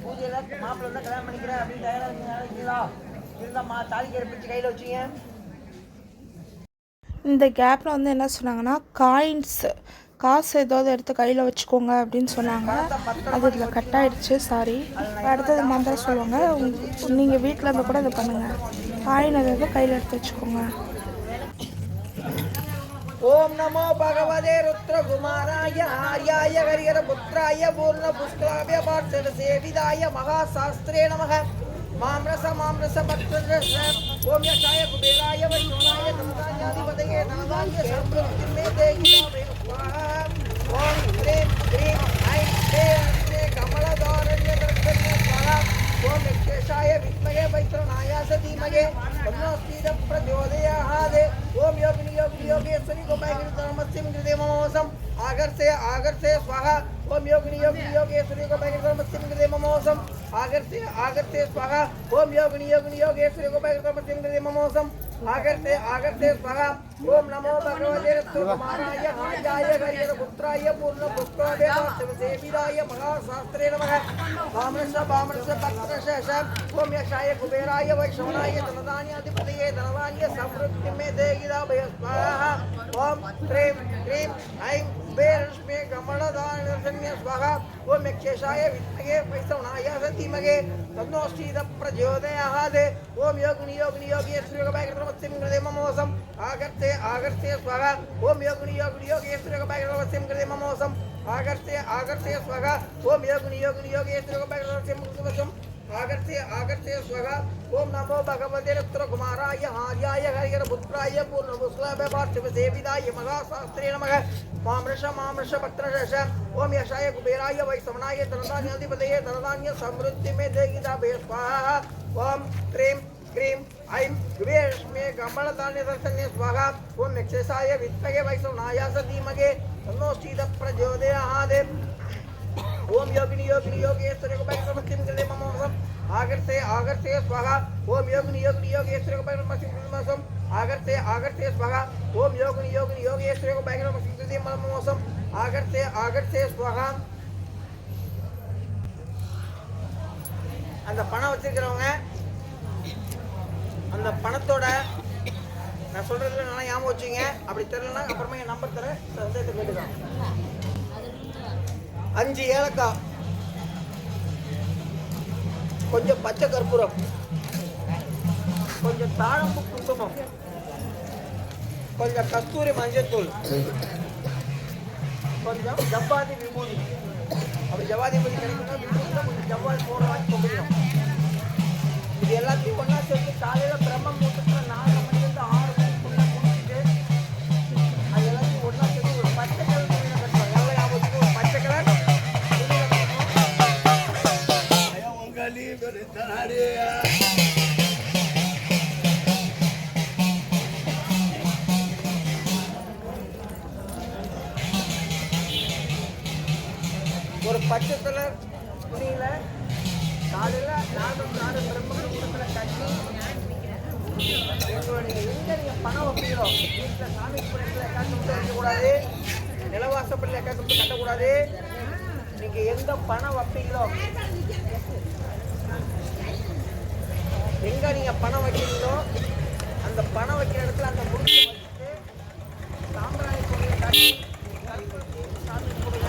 பூஜையில் மாப்பிள்ளை தான் கல்யாணம் பண்ணிக்கிறேன் அப்படின்னு தயாராக இருக்கீங்களா? இருந்தால் தாலி கயிறு பிடிச்சி கையில் வச்சிங்க. இந்த கேப்பில் வந்து என்ன சொன்னாங்கன்னா, காசு ஏதாவது எடுத்து கையில் வச்சுக்கோங்க அப்படின்னு சொன்னாங்க. அது இதில் கட் ஆகிடுச்சு, சாரி. அடுத்தது மந்திரம் சொல்லுவாங்க. நீங்கள் வீட்டில் இருந்து கூட இதை பண்ணுங்கள். காயின் ஏதாவது கையில் எடுத்து வச்சுக்கோங்க. ஓம் நமோ பகவதே ருத்ரகுமாராய ஆர்யாய ஹரிஹர புத்ராய பூர்ண புஷ்கராய பார்ஷத சேவிதாய மகாசாஸ்திரே நமக. மாம்ரச பத்ரஜ ஓம் யசாய குபேராய வைஷ்ணவாய தந்தாயாதிபதயே நாதாய சம்ருத்திமே தேகிதாமே ஸ்வாஹா. ஓம் க்ரீம் க்ரீம் ஐம் ஸ்ரீ கமலதாரண்ய தர்ப்பண்ய ஸ்வாஹா. ஓம் யக்ஷேஷாய வித்மகே வைஷ்ணவாய தீமகே தன்னோ ஸ்ரீத பிரச்சோதயாத். ஓம் யோகினி योगेश्वरी गोपाय नमस्ते कृते ममोसम आगर से स्वाहा. ओम योगिनी योगेश्वरी गोपाय नमस्ते कृते ममोसम आगर से स्वाहा. ओम योगिनी योगेश्वरी गोपाय नमस्ते कृते ममोसम आगर से स्वाहा. ओम नमो भगवते ऋतुकुमाराय आर्याय हरिहर पुत्राय पूर्ण पुष्कराय सेविदाय महाशास्त्रे नमः. वामरस भद्रश ओम यशाय कुबेराय वैष्णवाय धनधान्याधिपतये धनधान्य समृद्धि में देगिदा भय स्वाहा. ओम क्रीम क्रीम ऐं कुबेरश्मे कमलदानसन्य स्वाहा. ओम यक्षेशाय विद्महे वैष्णवाय धीमहि तन्नो श्रीद प्रचोदयात्. ओम योगिनी योगेश्वरी गोपाय नमस्ते कृते ममोसम आगर से स्वाहा. ओम योगिनी योगेश्वरी गोपाय नमस्ते कृते ममोसम आगर से स्वाहा. ओम योगिनी योगेश्वरी गोपाय नमस्ते ममोसम आगर से स्वाहा. ओम नमो भगवते ऋतुकुमाराय आर्याय हरिहर पुत्राय पूर्ण पुष्कराय पार्थिव सेविदाय महाशास्त्रे नमः. मामृष भद्रश ओम यशाय कुबेराय वैष्णवाय धनधान्याधिपतये धनधान्य समृद्धि में देगिदा भय स्वाहा. ओम क्रीम क्रीम ऐं कुबेरश्मे कमलदानसन्य स्वाहा. ओम यक्षेशाय विद्महे वैष्णवाय धीमहि तन्नो श्रीद प्रचोदयात्. ओम योगिनी योगेश्वरी गोपाय नमस्ते कृते ममोसम आगर से स्वाहा. ओम योगिनी योगेश्वरी गोपाय नमस्ते कृते ममोसम आगर से स्वाहा. ओम योगिनी योगेश्वरी गोपाय नमस्ते कृते ममोसम आगर से स्वाहा. அந்த பணம் வச்சிருக்கிறவங்க அந்த பணத்தோட நான் சொல்றதுல நல்லா ஞாபகம் வச்சுங்க. அப்படி தெரியலன்னா அப்புறமா என் நம்பர் தரேன், சந்தேகத்தை கேட்டுக்கலாம். 5 ஏலக்காய், கொஞ்சம் பச்சை கற்பூரம், கொஞ்சம் தாழம்பு குங்குமம், கொஞ்சம் கஸ்தூரி மஞ்சத்தூள், கொஞ்சம் ஜவ்வாதி விபூதி. அப்படி ஜவ்வாதி விபூதி கிடைக்குன்னா விபூதியில் கொஞ்சம் ஜவ்வாதி போட வாங்கி கொண்டுக்கணும். இது எல்லாத்தையும் ஒன்றா சேர்த்து காலையில் பிரம்ம முகூர்த்தத்தில் 4 மணிலேருந்து 6 மணிக்குள்ள குடிச்சிட்டு அது எல்லாத்தையும் ஒன்றா சேர்த்து ஒரு பச்சை கலர் துணியில் கட்டணும். எவ்வளோ ஞாபகத்துக்கு ஒரு பச்சை கலர் ஒரு பச்சை கலர் துணியில் காலையில் 4 பிரம்ம முகூர்த்தத்தில் கட்டி எங்களுடைய எங்கே நீங்கள் பணம் வைப்பீங்களோ வீட்டில் சாமி பள்ளியில் கட்டு வைக்கக்கூடாது, நிலவாசப்பள்ளியில் கட்டக்கூடாது. நீங்கள் எங்கே பணம் வைப்பீங்களோ எங்கே நீங்கள் பணம் வைக்கிறீங்களோ அந்த பணம் வைக்கிற இடத்துல அந்த முடிச்சு வச்சுட்டு சாம்பிராணி பொருளை காட்டி சாமி கொடுங்க.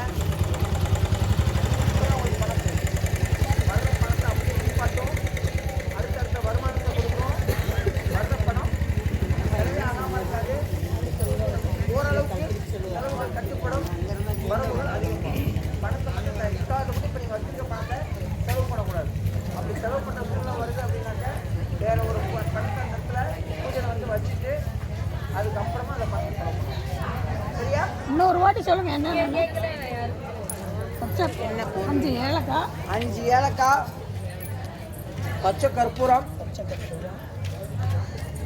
இன்னொரு வாட்டி சொல்லுங்க. என்ன 5 ஏலக்காய், பச்சை கற்பூரம்,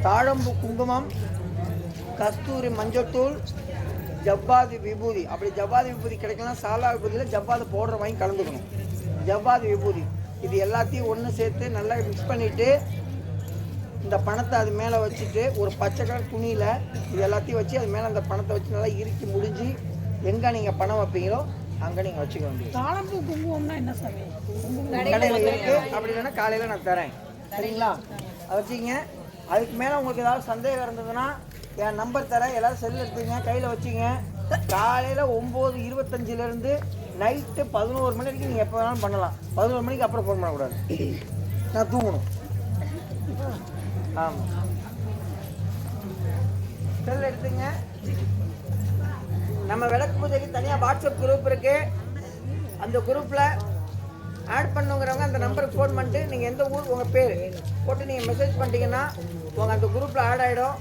தாழம்பு குங்குமம், கஸ்தூரி மஞ்சத்தூள், ஜவ்வாதி விபூதி. அப்படி ஜவ்வாதி விபூதி கிடைக்கலாம். சாலா விபூதியில் ஜவ்வாது பவுடர் வாங்கி கலந்துக்கணும். ஜவ்வாதி விபூதி இது எல்லாத்தையும் ஒன்று சேர்த்து நல்லா மிக்ஸ் பண்ணிவிட்டு இந்த பணத்தை அது மேலே வச்சுட்டு ஒரு பச்சை கலர் துணியில் இது எல்லாத்தையும் வச்சு அது மேலே அந்த பணத்தை வச்சு நல்லா இறுக்கி முடிஞ்சு எங்கே நீங்கள் பணம் வைப்பீங்களோ அங்கே நீங்கள் வச்சுக்க வேண்டியது. தாளம்பூ குங்குமம்னா என்ன சாமி? கடையில் இருக்குது. அப்படி இல்லைன்னா காலையில் நான் தரேன். சரிங்களா? அதை வச்சுக்கிங்க. அதுக்கு மேலே உங்களுக்கு ஏதாவது சந்தேகம் இருந்ததுன்னா என் நம்பர் தரேன். எல்லாரும் செல் எடுத்துங்க, கையில் வச்சுங்க. காலையில் 9:25 நைட்டு 11 மணி வரைக்கும் நீங்கள் எப்போ வேணாலும் பண்ணலாம். 11 மணிக்கு அப்புறம் ஃபோன் பண்ணக்கூடாது, நான் தூங்கணும். ஆமாம், செல் எடுத்துங்க. நம்ம விளக்கு பூஜைக்கு தனியாக வாட்ஸ்அப் குரூப் இருக்குது. அந்த குரூப்பில் ஆட் பண்ணுங்கிறவங்க அந்த நம்பருக்கு ஃபோன் பண்ணிட்டு நீங்கள் எந்த ஊர் உங்கள் பேர் போட்டு நீங்கள் மெசேஜ் பண்ணிட்டீங்கன்னா உங்கள் அந்த குரூப்பில் ஆட் ஆகிடும்.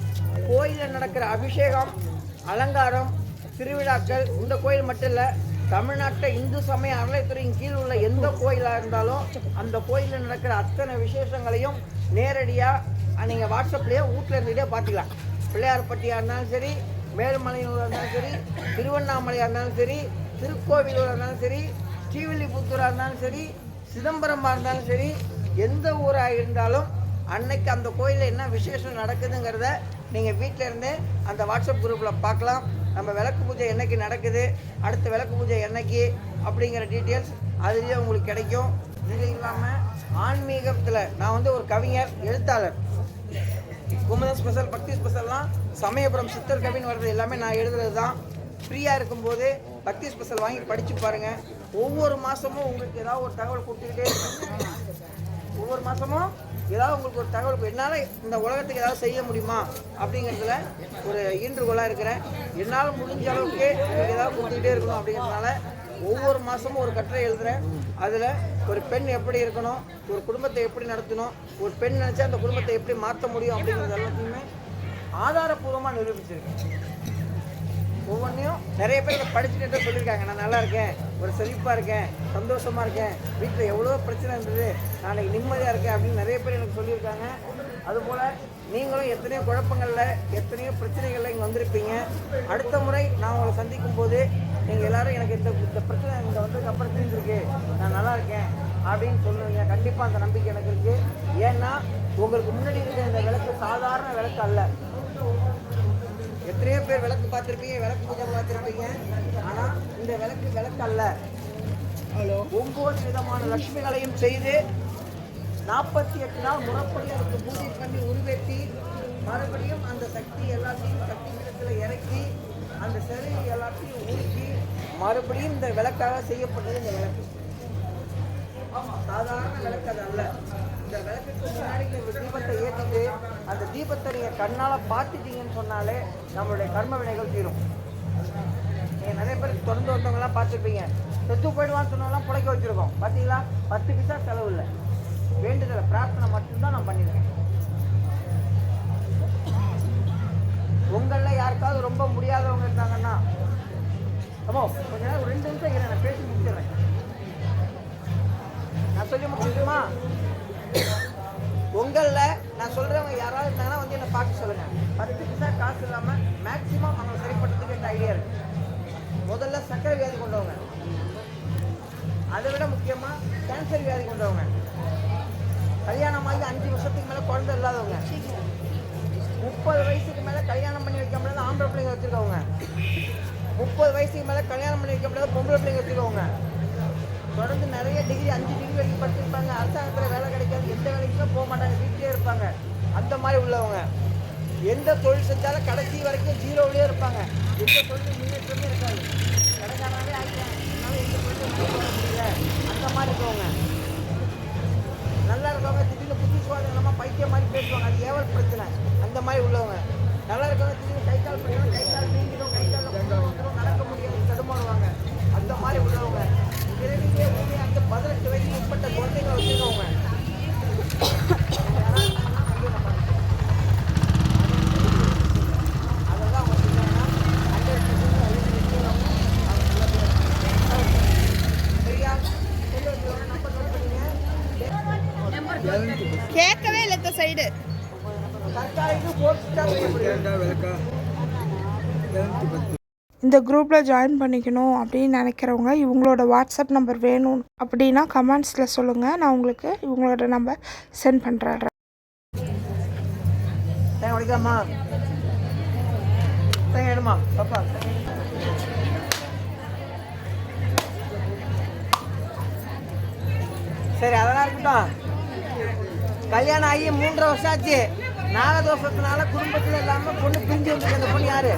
கோயிலில் நடக்கிற அபிஷேகம், அலங்காரம், திருவிழாக்கள், இந்த கோயில் மட்டும் இல்லை, தமிழ்நாட்டில் இந்து சமய அறநிலையத்துறையின் கீழ் உள்ள எந்த கோயிலாக இருந்தாலும் அந்த கோயிலில் நடக்கிற அத்தனை விசேஷங்களையும் நேரடியாக நீங்கள் வாட்ஸ்அப்லேயே வீட்டில் இருந்துகிட்டே பார்த்துக்கலாம். பிள்ளையார்பட்டியாக இருந்தாலும் சரி, மேல்மலையூராக இருந்தாலும் சரி, திருவண்ணாமலையாக இருந்தாலும் சரி, திருக்கோவிலூராக இருந்தாலும் சரி, ஸ்ரீவில்லிபுத்தூராக இருந்தாலும் சரி, சிதம்பரமாக இருந்தாலும் சரி, எந்த ஊராக இருந்தாலும் அன்னைக்கு அந்த கோயிலில் என்ன விசேஷம் நடக்குதுங்கிறத நீங்கள் வீட்டில் இருந்து அந்த வாட்ஸ்அப் குரூப்பில் பார்க்கலாம். நம்ம விளக்கு பூஜை என்றைக்கு நடக்குது, அடுத்த விளக்கு பூஜை என்னைக்கு அப்படிங்கிற டீட்டெயில்ஸ் அதுலேயே உங்களுக்கு கிடைக்கும். இது இல்லாமல் ஆன்மீகத்தில் நான் ஒரு கவிஞர், எழுத்தாளர். குமுதம் ஸ்பெஷல், பக்தி ஸ்பெஷல்லாம் சமயபுரம் சித்தர் கவின்னு வர்றது எல்லாமே நான் எழுதுறது தான். ஃப்ரீயாக இருக்கும்போது பக்தி ஸ்பெஷல் வாங்கி படித்து பாருங்கள். ஒவ்வொரு மாதமும் உங்களுக்கு ஏதாவது ஒரு தகவல் கொடுத்துக்கிட்டே இருக்கேன். ஒவ்வொரு மாதமும் ஏதாவது உங்களுக்கு ஒரு தகவல், என்னால் இந்த உலகத்துக்கு ஏதாவது செய்ய முடியுமா அப்படிங்கிறதுல ஒரு ஈன்றுகோலாக இருக்கிறேன். என்னால் முடிஞ்ச அளவுக்கு உங்களுக்கு ஏதாவது கொடுத்துக்கிட்டே இருக்கணும் அப்படிங்கிறதுனால ஒவ்வொரு மாதமும் ஒரு கட்டுரை எழுதுகிறேன். அதில் ஒரு பெண் எப்படி இருக்கணும், ஒரு குடும்பத்தை எப்படி நடத்தணும், ஒரு பெண் நினச்சா அந்த குடும்பத்தை எப்படி மாற்ற முடியும் அப்படிங்கிறது எல்லாத்தையுமே ஆதாரபூர்வமாக நிரூபிச்சிருக்கேன். ஒவ்வொன்றையும் நிறைய பேர் இதை படிச்சுக்கிட்டே சொல்லியிருக்காங்க. நான் நல்லா இருக்கேன், ஒரு செழிப்பாக இருக்கேன், சந்தோஷமாக இருக்கேன், வீட்டில் எவ்வளோ பிரச்சனை இருந்தது, நான் நிம்மதியாக இருக்கேன் அப்படின்னு நிறைய பேர் எனக்கு சொல்லியிருக்காங்க. அதுபோல் நீங்களும் எத்தனையோ குழப்பங்களில், எத்தனையோ பிரச்சனைகளில் இங்கே வந்திருப்பீங்க. அடுத்த முறை நான் உங்களை சந்திக்கும் போது நீங்கள் எல்லோரும் எனக்கு இந்த பிரச்சனை இங்கே வந்ததுக்கு அப்புறம் தெரிஞ்சிருக்கு, நான் நல்லா இருக்கேன் அப்படின்னு சொல்லுவீங்க. கண்டிப்பாக அந்த நம்பிக்கை எனக்கு இருக்குது. ஏன்னா உங்களுக்கு முன்னாடி இருக்கிற இந்த விளக்கு சாதாரண விளக்கு அல்ல. எத்தனையோ பேர் விளக்கு பார்த்துருப்பீங்க, விளக்கு பூஜை பார்த்துருப்பீங்க. ஆனால் இந்த விளக்கு அல்ல. 9 விதமான லட்சுமிகளையும் செய்து 48 நாள் முறைப்படி அதுக்கு பூஜை பண்ணி உருவேற்றி மறுபடியும் அந்த சக்தி எல்லாத்தையும் சக்தி பீடத்தில் இறக்கி அந்த சிலை எல்லாத்தையும் ஊற்றி மறுபடியும் இந்த விளக்காக செய்யப்பட்டது இந்த விளக்கு. சாதாரண விளக்கு அது அல்ல. இந்த விளக்குக்கு முன்னாடி ஒரு தீபத்தை ஏற்றிட்டு அந்த தீபத்தை நீங்கள் கண்ணால் பார்த்துட்டீங்கன்னு சொன்னாலே நம்மளுடைய கர்ம வினைகள் தீரும். நீங்கள் நிறைய பேர் தொடர்ந்து வந்தவங்களாம் பார்த்துருப்பீங்க. செத்து போயிடுவான்னு சொன்னவங்களாம் புழைக்க வச்சுருக்கோம். பார்த்தீங்களா? 10 பைசா செலவு இல்லை. வேண்டுதலை பிரார்த்தனை மட்டும்தான் நான் பண்ணியிருக்கேன். உங்களில் யாருக்காவது ரொம்ப முடியாதவங்க இருந்தாங்கன்னா கொஞ்ச நேரம் ஒரு 2 நிமிஷம் இங்கே நான் பேசி முடிச்சிடுறேன். நான் சொல்லி முடிச்சுமா? உங்களில் நான் சொல்கிறவங்க யாராவது இருந்தாங்கன்னா என்னை பார்க்க சொல்லுங்கள். 10 பைசா காசு இல்லாமல் மேக்ஸிமம் அவங்க சரிப்படுறதுக்கு என்ற ஐடியா இருக்குது. முதல்ல சர்க்கரை வியாதி கொண்டவங்க, அதை விட முக்கியமாக கேன்சர் வியாதி கொண்டவங்க, கல்யாணமாகி 5 வருஷத்துக்கு மேலே குழந்தை இல்லாதவங்க, 30 வயசுக்கு மேலே கல்யாணம் பண்ணி வைக்க முடியாத ஆம்பளை பிள்ளைங்க வச்சுருக்கவங்க, 30 வயசுக்கு மேலே கல்யாணம் பண்ணி வைக்க முடியாத பொம்பளை பிள்ளைங்க வச்சுருக்கவங்க, தொடர்ந்து நிறைய டிகிரி 5 டிகிரி வரைக்கும் படிச்சிருப்பாங்க, அரசாங்கத்தில் வேலை கிடைக்காது, எந்த வேலைக்குமே போக மாட்டாங்க, வீட்டிலே இருப்பாங்க. அந்த மாதிரி உள்ளவங்க எந்த தொழில் செஞ்சாலும் கடைசி வரைக்கும் ஜீரோவிலே இருப்பாங்க. எந்த தொழில் முன்னேற்றமே இருக்காது. கடைக்காரனாவே ஆகிட்டாங்க, அதனால எந்த தொழிலும் வர முடியல. அந்த மாதிரி இருக்கவங்க, நல்லா இருக்கவங்க திடீர்னு புத்திசுவாதமாக பைத்தியம் மாதிரி பேசுவாங்க, அது ஏவல் பிரச்சனை. அந்த மாதிரி உள்ளவங்க நல்லா இருக்கவங்க திடீர்னு கை கால் பண்ணிடும், கை கால் நீங்கிடும், கை கால் நடக்க முடியாது, தடுமாறுவாங்க. அந்த மாதிரி உள்ளவங்க பிறவிலே அந்த 18 வயசுக்கு உட்பட்ட குழந்தைகளை வச்சுருக்கவங்க. அதெல்லாம் கேட்கவே இல்லை இந்த சைடு. இந்த குரூப்பில் ஜாயின் பண்ணிக்கணும் அப்படின்னு நினைக்கிறவங்க இவங்களோட வாட்ஸ்அப் நம்பர் வேணும் அப்படின்னா கமெண்ட்ஸில் சொல்லுங்கள். நான் உங்களுக்கு இவங்களோட நம்பர் சென்ட் பண்ணுறேன். எடுமா பாப்பா சரி அதெல்லாம் இருக்கட்டும். கல்யாணம் ஆகி 3 வருஷம் ஆச்சு. நாகதோஷத்தினால குடும்பத்தில் இல்லாமல் பொண்ணு பிரிஞ்சு வந்துருக்கு. அந்த பொண்ணு யாரு?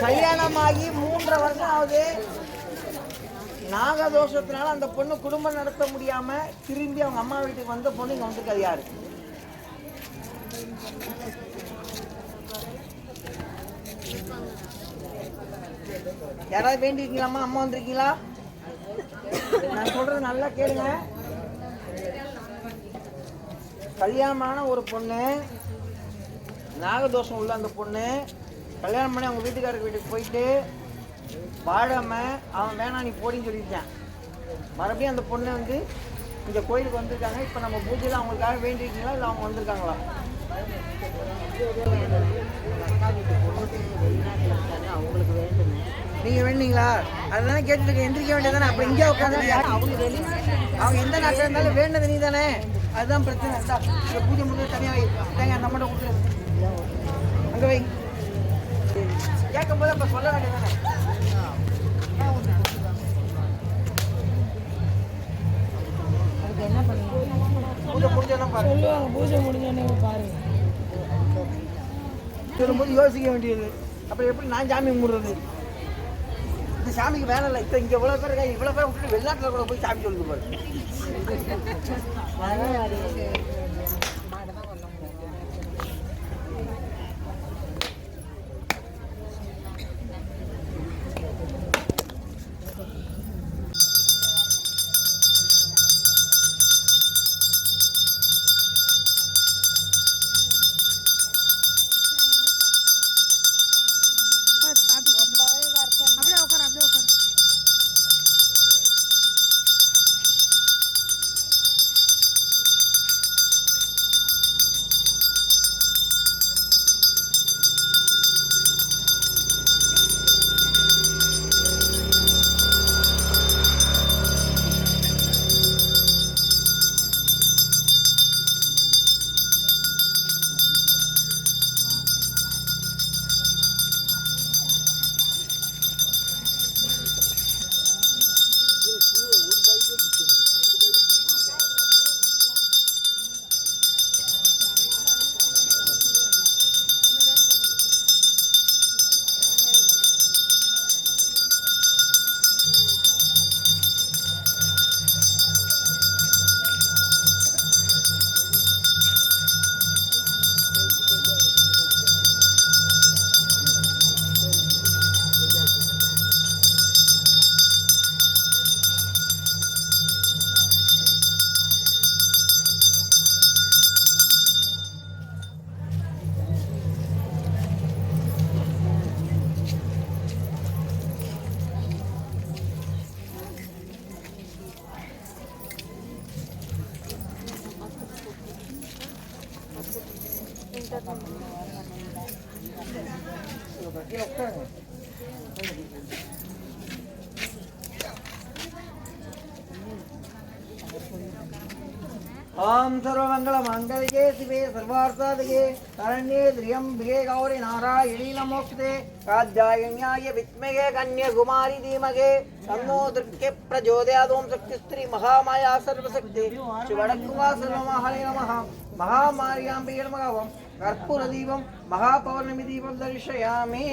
கல்யாணமாகி 3 வருஷம் ஆகுது. நாகதோஷத்தினால அந்த பொண்ணு குடும்பம் நடத்த முடியாம திரும்பி அவங்க அம்மா வீட்டுக்கு வந்த பொண்ணு இங்க வந்திருக்காது. யாரு? யாராவது வேண்டிருக்கீங்களாம்மா? அம்மா வந்திருக்கீங்களா? நான் சொல்றது நல்லா கேளுங்க. கல்யாணமான ஒரு பொண்ணு, நாகதோஷம் உள்ள அந்த பொண்ணு கல்யாணம் பண்ணி அவங்க வீட்டுக்காரருக்கு வீட்டுக்கு போயிட்டு வாழாம அவன் வேணாம் நீ போடின்னு சொல்லியிருக்கான். மறுபடியும் அந்த பொண்ணு வந்து இந்த கோயிலுக்கு வந்திருக்காங்க. இப்போ நம்ம பூஜையில் அவங்களுக்காக வேண்டியிருக்கீங்களா இல்லை அவங்க வந்திருக்காங்களா? அவங்களுக்கு வேண்டுமே. நீங்கள் வேணுங்களா? அதனால கேட்டுட்டு எந்திரிக்க வேண்டியதானே. அப்போ இங்கே உட்காந்து அவங்க எந்த நாட்டில் இருந்தாலும் வேண்டது நீ தானே. அதுதான் பிரச்சனை. இந்த பூஜை முடிஞ்சு தனியாக வை. தேங்க அந்த மட்டும் கொடுத்து அங்கே வை. கேட்கும் போது அப்போ சொல்ல வேண்டியதானே. அதுக்கு என்ன பண்ணுங்க? பூஜை முடிஞ்சோன்னா பாருங்க. சொல்லுவாங்க பூஜை முடிஞ்சோடனே பாருங்க. சொல்லும்போது யோசிக்க வேண்டியது. அப்புறம் எப்படி நான் சாமி கும்பிடுறது? இந்த சாமிக்கு வேலை இல்லை. இப்போ இங்கே இவ்வளோ பேர் இருக்காங்க. இவ்வளோ பேர் விட்டுட்டு வெளிநாட்டில் கூட போய் சாமி சொல்லுது பாரு. அப்படியே உட்கார அப்படியே உட்கார. ओम सर्वमंगल मांगल्ये शिवे सर्वार्थसाधके शरण्ये त्र्यंबके गौरी नारायणी नमोस्तुते कात्यायन्याय विद्महे कन्याकुमारी धीमहि तन्नो दुर्गे प्रचोदयात्। ओम शक्तिस्त्री महामाया सर्वशक्ति शिवडक्कुवासनमहाय नमः। महामार्याम्बे नमः। कर्पूरदीपं महापौर्णमि दीपं दर्शयामि।